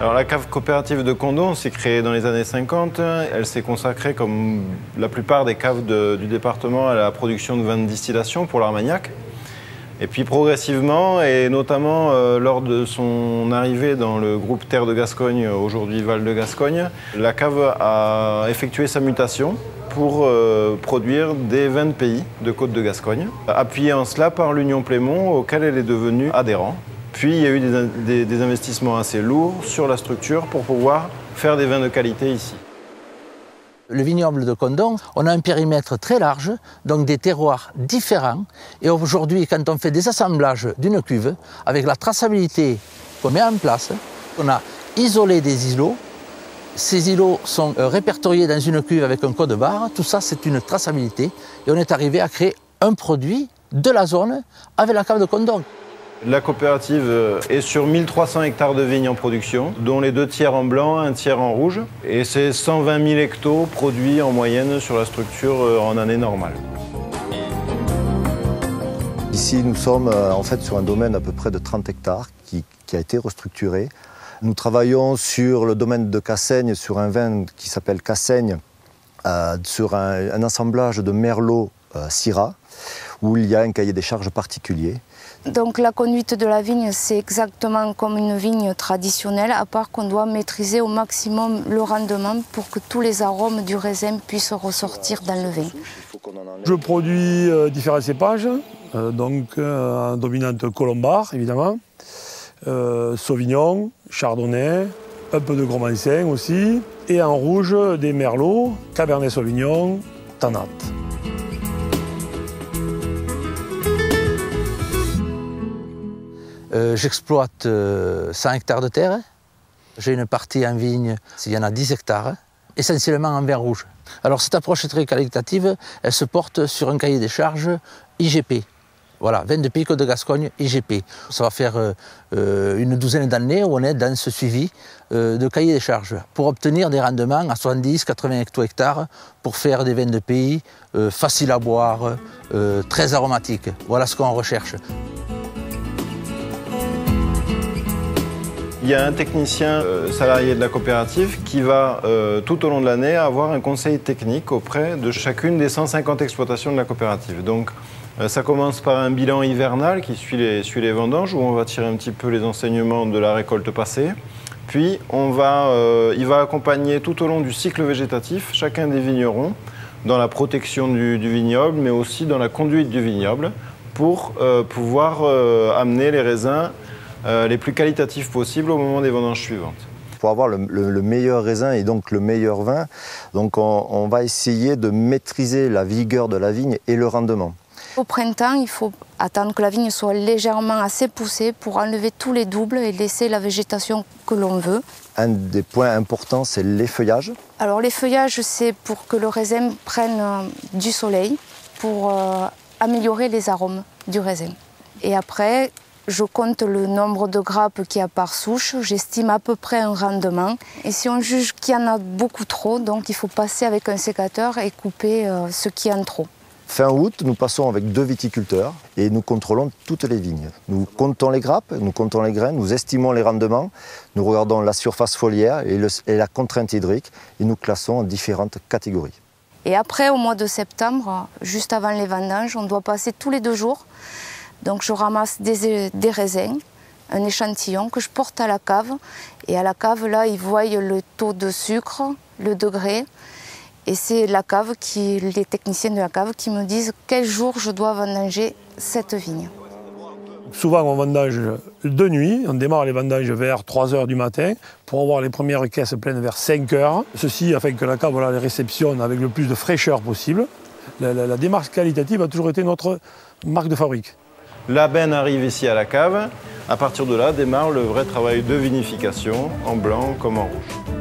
Alors la cave coopérative de Condom s'est créée dans les années 50. Elle s'est consacrée, comme la plupart des caves du département, à la production de vins de distillation pour l'Armagnac. Et puis progressivement, et notamment lors de son arrivée dans le groupe Terre de Gascogne, aujourd'hui Val de Gascogne, la cave a effectué sa mutation pour produire des vins de pays de Côte de Gascogne, appuyée en cela par l'Union Plémont, auquel elle est devenue adhérente. Puis il y a eu des investissements assez lourds sur la structure pour pouvoir faire des vins de qualité ici. Le vignoble de Condom, on a un périmètre très large, donc des terroirs différents. Et aujourd'hui, quand on fait des assemblages d'une cuve, avec la traçabilité qu'on met en place, on a isolé des îlots. Ces îlots sont répertoriés dans une cuve avec un code barre. Tout ça, c'est une traçabilité. Et on est arrivé à créer un produit de la zone avec la cave de Condom. La coopérative est sur 1300 hectares de vignes en production, dont les 2 tiers en blanc, 1 tiers en rouge. Et c'est 120 000 hectos produits en moyenne sur la structure en année normale. Ici, nous sommes en fait sur un domaine à peu près de 30 hectares qui a été restructuré. Nous travaillons sur le domaine de Cassaigne, sur un vin qui s'appelle Cassaigne, sur un assemblage de Merlot Syrah, où il y a un cahier des charges particulier. Donc la conduite de la vigne, c'est exactement comme une vigne traditionnelle, à part qu'on doit maîtriser au maximum le rendement pour que tous les arômes du raisin puissent ressortir dans le vin. Je produis différents cépages, donc en dominante colombard évidemment, sauvignon, chardonnay, un peu de gros mancin aussi, et en rouge des merlots, cabernet sauvignon, tannat. J'exploite 100 hectares de terre. J'ai une partie en vigne, il y en a 10 hectares, essentiellement en vin rouge. Alors cette approche très qualitative, elle se porte sur un cahier des charges IGP. Voilà, vin de pays Côte de Gascogne, IGP. Ça va faire une douzaine d'années où on est dans ce suivi de cahier des charges pour obtenir des rendements à 70-80 hecto-hectares pour faire des vins de pays faciles à boire, très aromatiques. Voilà ce qu'on recherche. Il y a un technicien salarié de la coopérative qui va tout au long de l'année avoir un conseil technique auprès de chacune des 150 exploitations de la coopérative. Donc ça commence par un bilan hivernal qui suit les vendanges où on va tirer un petit peu les enseignements de la récolte passée. Puis il va accompagner tout au long du cycle végétatif chacun des vignerons dans la protection du vignoble mais aussi dans la conduite du vignoble pour pouvoir amener les raisins les plus qualitatifs possibles au moment des vendanges suivantes. Pour avoir le meilleur raisin et donc le meilleur vin, donc on va essayer de maîtriser la vigueur de la vigne et le rendement. Au printemps, il faut attendre que la vigne soit légèrement assez poussée pour enlever tous les doubles et laisser la végétation que l'on veut. Un des points importants, c'est l'effeuillage. Alors l'effeuillage, c'est pour que le raisin prenne du soleil, pour améliorer les arômes du raisin. Et après, je compte le nombre de grappes qu'il y a par souche, j'estime à peu près un rendement. Et si on juge qu'il y en a beaucoup trop, donc il faut passer avec un sécateur et couper ce qu'il y a en trop. Fin août, nous passons avec 2 viticulteurs et nous contrôlons toutes les vignes. Nous comptons les grappes, nous comptons les graines, nous estimons les rendements, nous regardons la surface foliaire et la contrainte hydrique et nous classons en différentes catégories. Et après, au mois de septembre, juste avant les vendanges, on doit passer tous les 2 jours. Donc je ramasse des raisins, un échantillon que je porte à la cave. Et à la cave, là, ils voient le taux de sucre, le degré. Et c'est les techniciens de la cave qui me disent quel jour je dois vendanger cette vigne. Souvent on vendange de nuit, on démarre les vendanges vers 3 h du matin pour avoir les premières caisses pleines vers 5 h. Ceci afin que la cave les réceptionne avec le plus de fraîcheur possible. La démarche qualitative a toujours été notre marque de fabrique. La benne arrive ici à la cave. À partir de là démarre le vrai travail de vinification en blanc comme en rouge.